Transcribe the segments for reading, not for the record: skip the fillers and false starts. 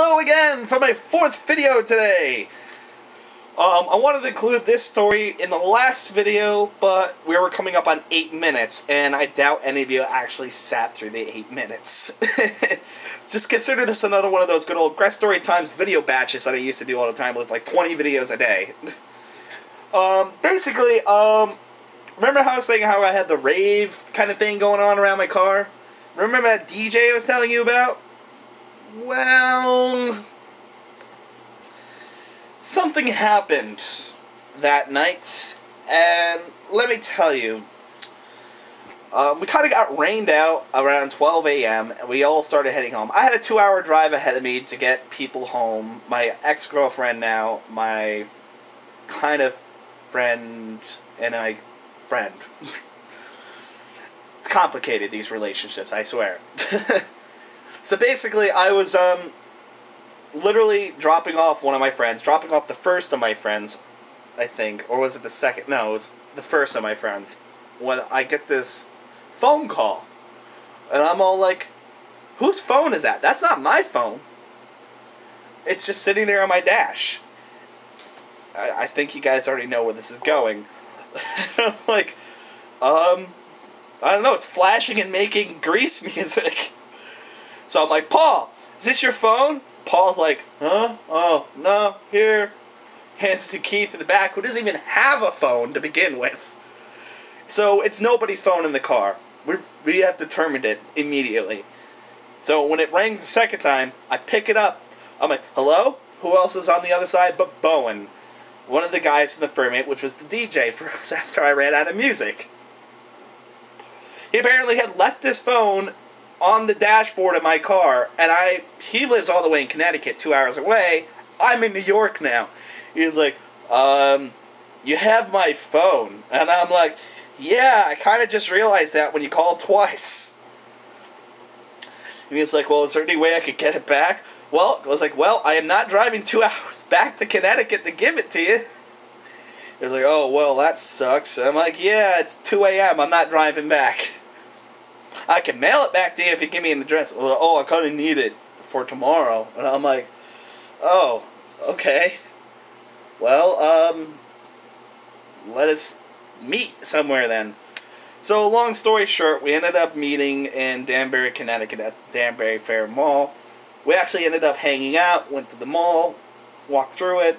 Hello again for my 4th video today. I wanted to include this story in the last video, but we were coming up on 8 minutes, and I doubt any of you actually sat through the 8 minutes. Just consider this another one of those good old Greth Story Times video batches that I used to do all the time with like 20 videos a day. Basically, remember how I was saying how I had the rave kind of thing going on around my car? Remember that DJ I was telling you about? Well, something happened that night, and let me tell you, we kind of got rained out around 12 a.m., and we all started heading home. I had a 2-hour drive ahead of me to get people home. My ex-girlfriend now, my kind of friend, and my friend. It's complicated, these relationships, I swear. So basically, I was, literally dropping off one of my friends, dropping off the first of my friends, I think, or was it the second? No, it was the first of my friends, when I get this phone call, and I'm all like, whose phone is that? That's not my phone. It's just sitting there on my dash. I think you guys already know where this is going. I'm like, I don't know, it's flashing and making grease music. So I'm like, Paul, is this your phone? Paul's like, huh? Oh, no, here. Hands to Keith in the back, who doesn't even have a phone to begin with. So it's nobody's phone in the car. We have determined it immediately. So when it rang the second time, I pick it up. I'm like, hello? Who else is on the other side but Bowen? One of the guys from the Ferment, which was the DJ for us after I ran out of music. He apparently had left his phone on the dashboard of my car, and he lives all the way in Connecticut, 2 hours away. I'm in New York now. He was like, you have my phone. And I'm like, yeah, I kind of just realized that when you called twice. And he was like, well, is there any way I could get it back? Well, I was like, well, I am not driving 2 hours back to Connecticut to give it to you. He was like, oh, well, that sucks. I'm like, yeah, it's 2 a.m. I'm not driving back. I can mail it back to you if you give me an address. Well, oh, I kind of need it for tomorrow. And I'm like, oh, okay. Well, let us meet somewhere then. So, long story short, we ended up meeting in Danbury, Connecticut at the Danbury Fair Mall. We actually ended up hanging out, went to the mall, walked through it,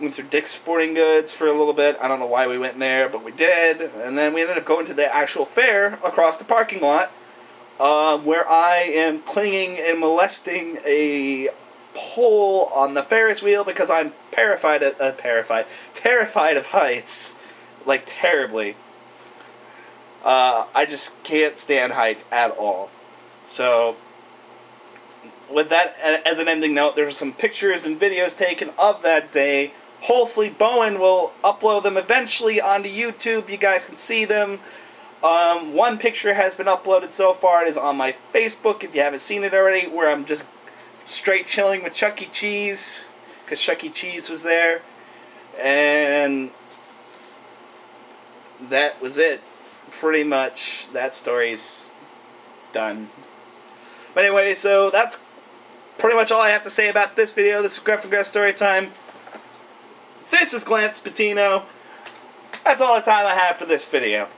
went through Dick's Sporting Goods for a little bit. I don't know why we went there, but we did. And then we ended up going to the actual fair across the parking lot, where I am clinging and molesting a pole on the Ferris wheel because I'm terrified of heights. Like, terribly. I just can't stand heights at all. So, with that as an ending note, there's some pictures and videos taken of that day. Hopefully Bowen will upload them eventually onto YouTube. You guys can see them. One picture has been uploaded so far. It is on my Facebook if you haven't seen it already, where I'm just straight chilling with Chuck E. Cheese, because Chuck E. Cheese was there. And that was it. Pretty much, that story's done. But anyway, so that's pretty much all I have to say about this video. This is Greth from Greth Story Time. This is Glenn Spatino. That's all the time I have for this video.